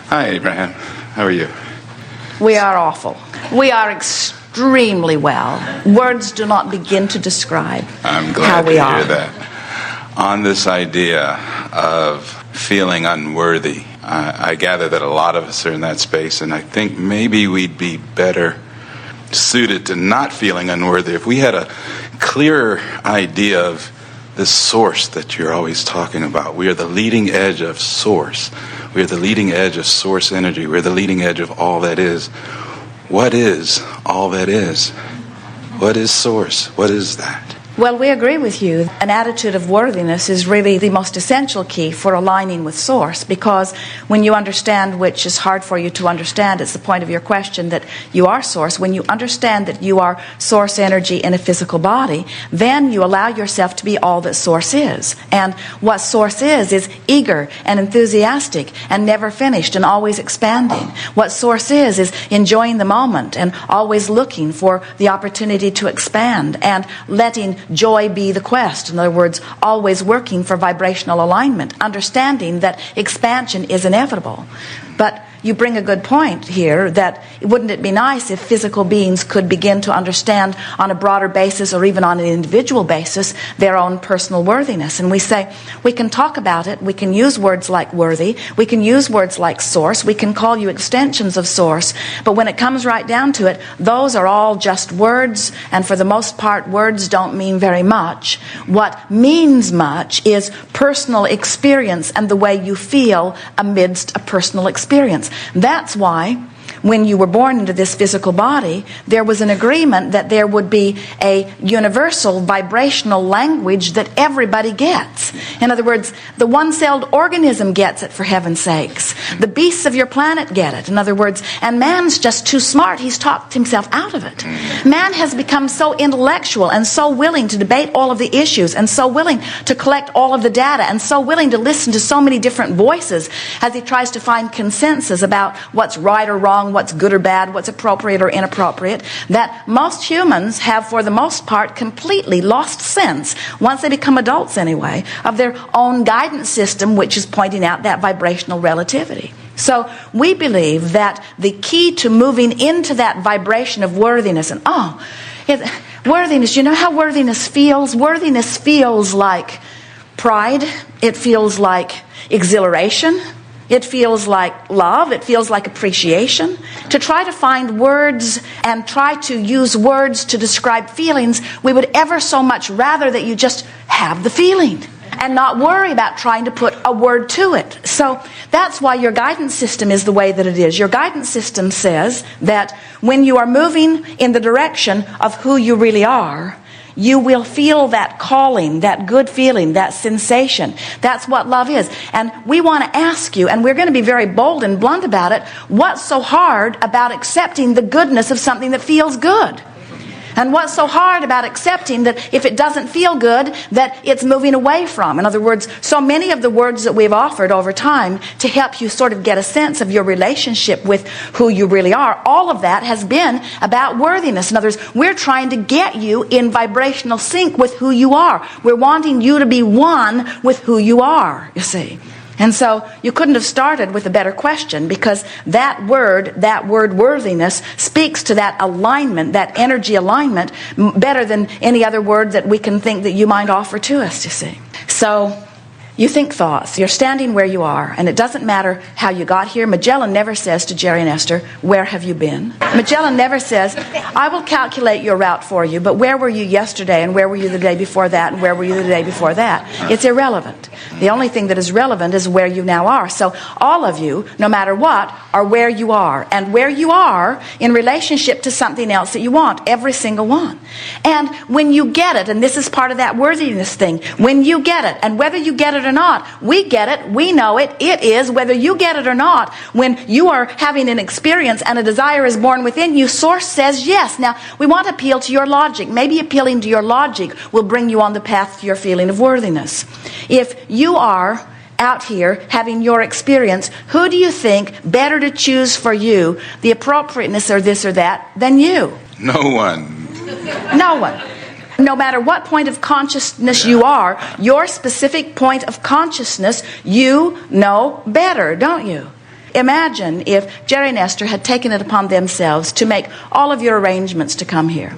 Hi, Abraham. How are you? We are awful. We are extremely well. Words do not begin to describe I'm how glad we to are. hear that. On this idea of feeling unworthy, I gather that a lot of us are in that space, and I think maybe we'd be better suited to not feeling unworthy if we had a clearer idea of this source that you're always talking about. We are the leading edge of source. We are the leading edge of source energy. We're the leading edge of all that is. What is all that is? What is source? What is that? Well, we agree with you. An attitude of worthiness is really the most essential key for aligning with Source, because when you understand, which is hard for you to understand, it's the point of your question, that you are Source. When you understand that you are Source energy in a physical body, then you allow yourself to be all that Source is. And what Source is eager and enthusiastic and never finished and always expanding. What Source is enjoying the moment and always looking for the opportunity to expand and letting joy be the quest. In other words, always working for vibrational alignment, understanding that expansion is inevitable. But you bring a good point here, that wouldn't it be nice if physical beings could begin to understand on a broader basis, or even on an individual basis, their own personal worthiness. And we say, we can talk about it, we can use words like worthy, we can use words like source, we can call you extensions of source, but when it comes right down to it, those are all just words, and for the most part, words don't mean very much. What means much is personal experience and the way you feel amidst a personal experience. That's why when you were born into this physical body, there was an agreement that there would be a universal vibrational language that everybody gets. In other words, the one-celled organism gets it, for heaven's sakes. The beasts of your planet get it. In other words, and man's just too smart. He's talked himself out of it. Man has become so intellectual and so willing to debate all of the issues and so willing to collect all of the data and so willing to listen to so many different voices as he tries to find consensus about what's right or wrong, what's good or bad, what's appropriate or inappropriate, that most humans have, for the most part, completely lost sense, once they become adults anyway, of their own guidance system, which is pointing out that vibrational relativity. So we believe that the key to moving into that vibration of worthiness, and worthiness, you know how worthiness feels? Worthiness feels like pride. It feels like exhilaration. It feels like love. It feels like appreciation. To try to find words and try to use words to describe feelings, we would ever so much rather that you just have the feeling and not worry about trying to put a word to it. So that's why your guidance system is the way that it is. Your guidance system says that when you are moving in the direction of who you really are, you will feel that calling, that good feeling, that sensation. That's what love is. And we want to ask you, and we're going to be very bold and blunt about it, what's so hard about accepting the goodness of something that feels good? And what's so hard about accepting that if it doesn't feel good, that it's moving away from? In other words, so many of the words that we've offered over time to help you sort of get a sense of your relationship with who you really are, all of that has been about worthiness. In other words, we're trying to get you in vibrational sync with who you are. We're wanting you to be one with who you are, you see. And so you couldn't have started with a better question, because that word worthiness speaks to that alignment, that energy alignment, better than any other word that we can think that you might offer to us, you see. So you think thoughts. You're standing where you are, and it doesn't matter how you got here. Magellan never says to Jerry and Esther, where have you been? Magellan never says, I will calculate your route for you, but where were you yesterday, and where were you the day before that, and where were you the day before that? It's irrelevant. The only thing that is relevant is where you now are. So all of you, no matter what, are where you are, and where you are in relationship to something else that you want, every single one. And when you get it, and this is part of that worthiness thing, when you get it, and whether you get it or not, we get it, we know it, it is, whether you get it or not, when you are having an experience and a desire is born within you, Source says yes. Now, we want to appeal to your logic. Maybe appealing to your logic will bring you on the path to your feeling of worthiness. If you are out here having your experience, who do you think better to choose for you the appropriateness or this or that than you? No one. No one. No matter what point of consciousness you are, your specific point of consciousness, you know better, don't you? Imagine if Jerry and Esther had taken it upon themselves to make all of your arrangements to come here.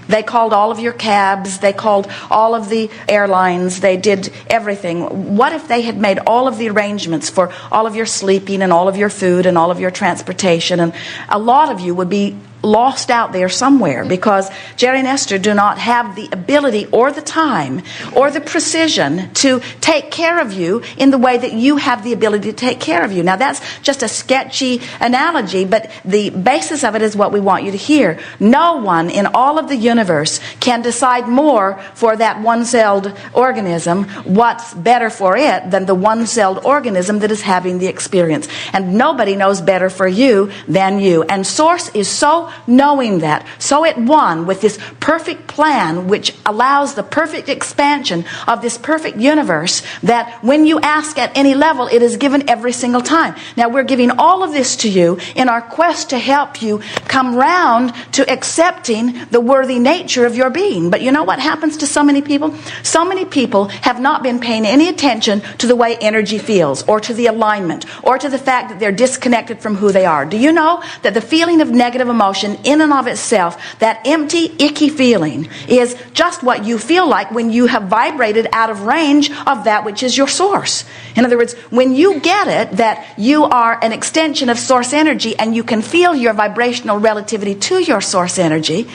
They called all of your cabs, they called all of the airlines, they did everything. What if they had made all of the arrangements for all of your sleeping and all of your food and all of your transportation? And a lot of you would be lost out there somewhere, because Jerry and Esther do not have the ability or the time or the precision to take care of you in the way that you have the ability to take care of you. Now, that's just a sketchy analogy, but the basis of it is what we want you to hear. No one in all of the universe can decide more for that one-celled organism what's better for it than the one-celled organism that is having the experience. And nobody knows better for you than you. And Source is so knowing that, so at one with this perfect plan which allows the perfect expansion of this perfect universe, that when you ask at any level, it is given every single time. Now, we're giving all of this to you in our quest to help you come round to accepting the worthy nature of your being. But you know what happens to so many people? So many people have not been paying any attention to the way energy feels, or to the alignment, or to the fact that they're disconnected from who they are. Do you know that the feeling of negative emotion in and of itself, that empty, icky feeling, is just what you feel like when you have vibrated out of range of that which is your source? In other words, when you get it that you are an extension of source energy and you can feel your vibrational relativity to your source energy,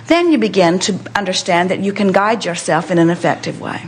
then you begin to understand that you can guide yourself in an effective way.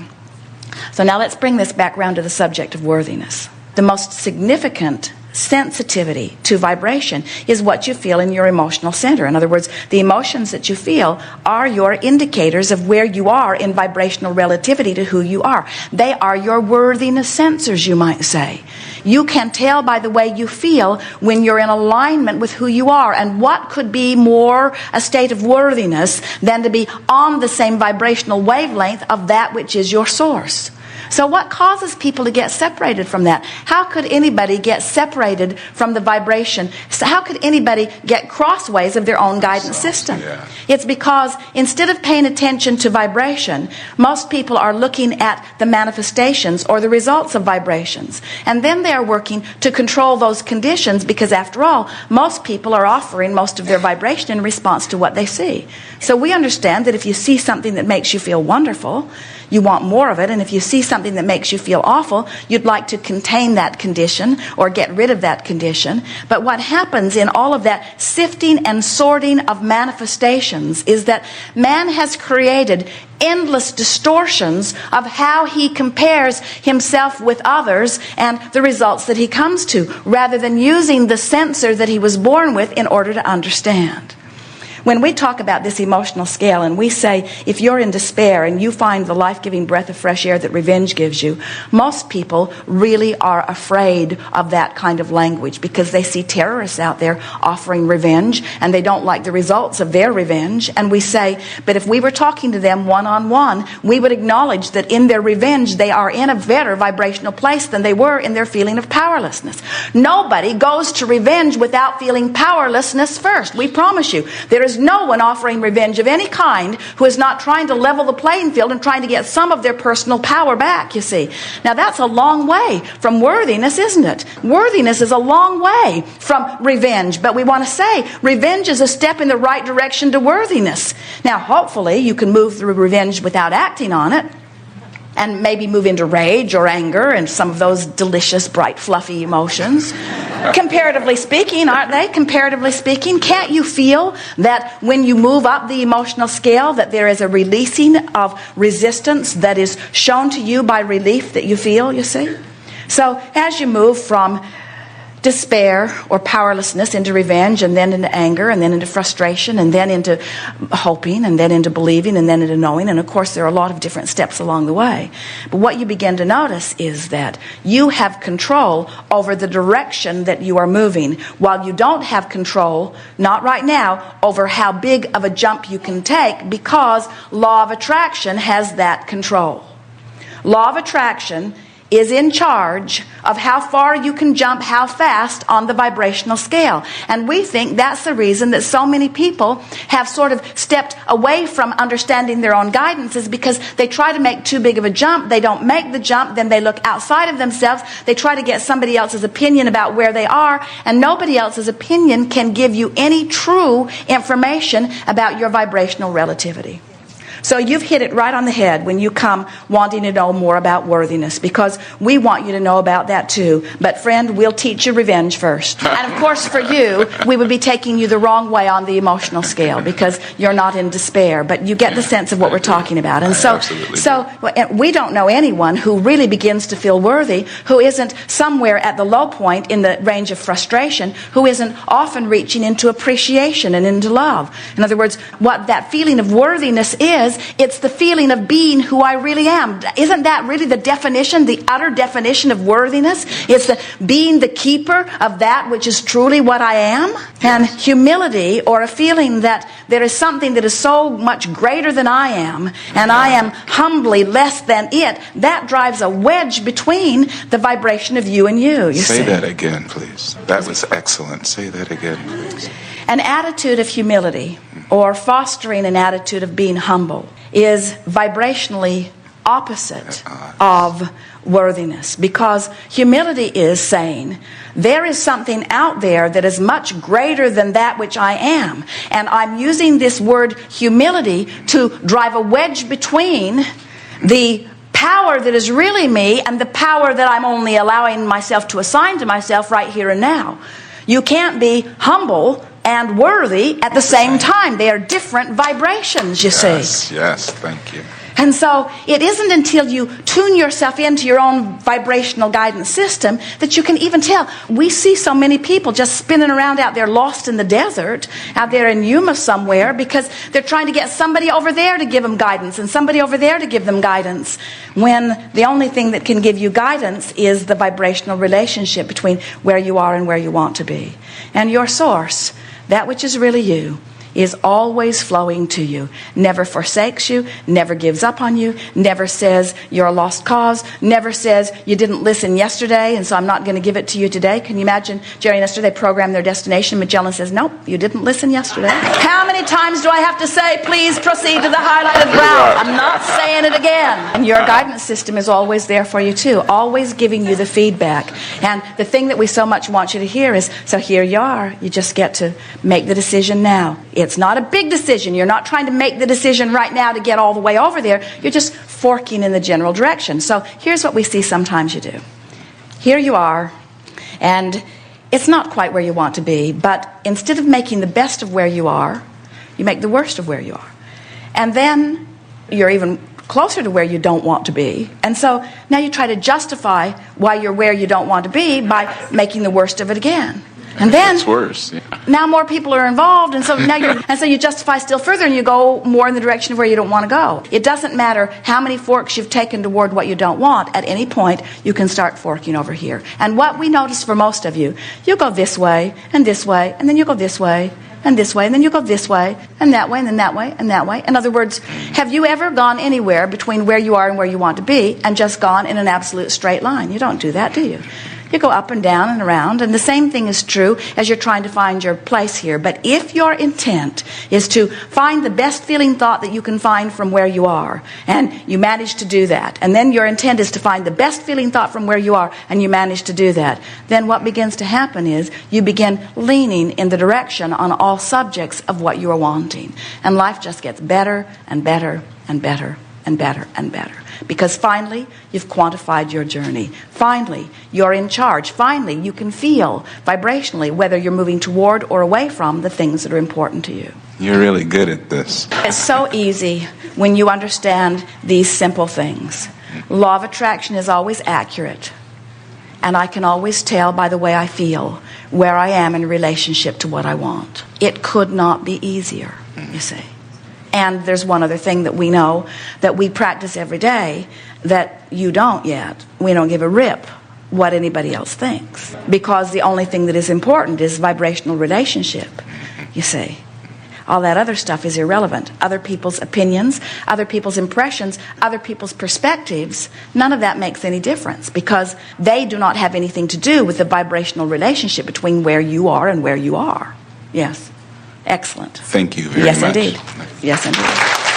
So now let's bring this back round to the subject of worthiness. The most significant sensitivity to vibration is what you feel in your emotional center. In other words, the emotions that you feel are your indicators of where you are in vibrational relativity to who you are. They are your worthiness sensors, you might say. You can tell by the way you feel when you're in alignment with who you are. And what could be more a state of worthiness than to be on the same vibrational wavelength of that which is your source? So what causes people to get separated from that? How could anybody get separated from the vibration? So how could anybody get crossways of their own guidance system? Yeah. It's because instead of paying attention to vibration, most people are looking at the manifestations or the results of vibrations. And then they are working to control those conditions, because after all, most people are offering most of their vibration in response to what they see. So we understand that if you see something that makes you feel wonderful, you want more of it. And if you see something that makes you feel awful, you'd like to contain that condition or get rid of that condition. But what happens in all of that sifting and sorting of manifestations is that man has created endless distortions of how he compares himself with others and the results that he comes to, rather than using the sensor that he was born with in order to understand. When we talk about this emotional scale and we say, if you're in despair and you find the life-giving breath of fresh air that revenge gives you, most people really are afraid of that kind of language, because they see terrorists out there offering revenge and they don't like the results of their revenge. And we say, but if we were talking to them one-on-one, we would acknowledge that in their revenge they are in a better vibrational place than they were in their feeling of powerlessness. Nobody goes to revenge without feeling powerlessness first. We promise you. There is no one offering revenge of any kind who is not trying to level the playing field and trying to get some of their personal power back, you see. Now, that's a long way from worthiness, isn't it? Worthiness is a long way from revenge. But we want to say revenge is a step in the right direction to worthiness. Now, hopefully, you can move through revenge without acting on it, and maybe move into rage or anger and some of those delicious, bright, fluffy emotions. Comparatively speaking, aren't they? Comparatively speaking, can't you feel that when you move up the emotional scale that there is a releasing of resistance that is shown to you by relief that you feel, you see? So as you move from despair or powerlessness into revenge, and then into anger, and then into frustration, and then into hoping, and then into believing, and then into knowing. And of course there are a lot of different steps along the way. But what you begin to notice is that you have control over the direction that you are moving, while you don't have control, not right now, over how big of a jump you can take, because law of attraction has that control. Law of attraction is in charge of how far you can jump, how fast on the vibrational scale. And we think that's the reason that so many people have sort of stepped away from understanding their own guidance, is because they try to make too big of a jump. They don't make the jump. Then they look outside of themselves. They try to get somebody else's opinion about where they are. And nobody else's opinion can give you any true information about your vibrational relativity. So you've hit it right on the head when you come wanting to know more about worthiness, because we want you to know about that too. But friend, we'll teach you revenge first. And of course for you, we would be taking you the wrong way on the emotional scale, because you're not in despair, but you get the sense of what we're talking about. And so we don't know anyone who really begins to feel worthy who isn't somewhere at the low point in the range of frustration, who isn't often reaching into appreciation and into love. In other words, what that feeling of worthiness is, it's the feeling of being who I really am. Isn't that really the definition, the utter definition of worthiness? It's the being the keeper of that which is truly what I am. And humility, or a feeling that there is something that is so much greater than I am, and I am humbly less than it, that drives a wedge between the vibration of you and you. Say that again, please. That was excellent. Say that again, please. An attitude of humility, or fostering an attitude of being humble, is vibrationally opposite of worthiness, because humility is saying there is something out there that is much greater than that which I am, and I'm using this word humility to drive a wedge between the power that is really me and the power that I'm only allowing myself to assign to myself right here and now. You can't be humble and worthy at the same time. They are different vibrations, you see. Yes, thank you. And so it isn't until you tune yourself into your own vibrational guidance system that you can even tell. We see so many people just spinning around out there lost in the desert, out there in Yuma somewhere, because they're trying to get somebody over there to give them guidance and somebody over there to give them guidance, when the only thing that can give you guidance is the vibrational relationship between where you are and where you want to be. And your source, that which is really you, is always flowing to you, never forsakes you, never gives up on you, never says you're a lost cause, never says you didn't listen yesterday and so I'm not going to give it to you today. Can you imagine Jerry and Esther, they program their destination, Magellan says, nope, you didn't listen yesterday. How many times do I have to say, please proceed to the highlighted ground? I'm not saying it again. And your guidance system is always there for you too, always giving you the feedback. And the thing that we so much want you to hear is, so here you are, you just get to make the decision now. It's not a big decision. You're not trying to make the decision right now to get all the way over there. You're just forking in the general direction. So here's what we see sometimes you do. Here you are, and it's not quite where you want to be, but instead of making the best of where you are, you make the worst of where you are. And then you're even closer to where you don't want to be. And so now you try to justify why you're where you don't want to be by making the worst of it again. And then it's worse. Yeah. Now more people are involved, and so now you justify still further, and you go more in the direction of where you don't want to go. It doesn't matter how many forks you've taken toward what you don't want. At any point, you can start forking over here. And what we notice for most of you, you go this way, and then you go this way, and this way, and then you go this way, and that way, and then that way, and that way. In other words, have you ever gone anywhere between where you are and where you want to be and just gone in an absolute straight line? You don't do that, do you? You go up and down and around, and the same thing is true as you're trying to find your place here. But if your intent is to find the best feeling thought that you can find from where you are, and you manage to do that, and then your intent is to find the best feeling thought from where you are, and you manage to do that, then what begins to happen is you begin leaning in the direction on all subjects of what you are wanting. And life just gets better and better and better and better and better. Because finally, you've quantified your journey. Finally, you're in charge. Finally, you can feel vibrationally whether you're moving toward or away from the things that are important to you. You're really good at this. It's so easy when you understand these simple things. Law of attraction is always accurate. And I can always tell by the way I feel where I am in relationship to what I want. It could not be easier, you see. And there's one other thing that we know that we practice every day that you don't yet. We don't give a rip what anybody else thinks, because the only thing that is important is vibrational relationship, you see. all that other stuff is irrelevant. Other people's opinions, other people's impressions, other people's perspectives, none of that makes any difference because they do not have anything to do with the vibrational relationship between where you are and where you are. Yes. Excellent. Thank you very much. Yes, indeed. Yes, indeed.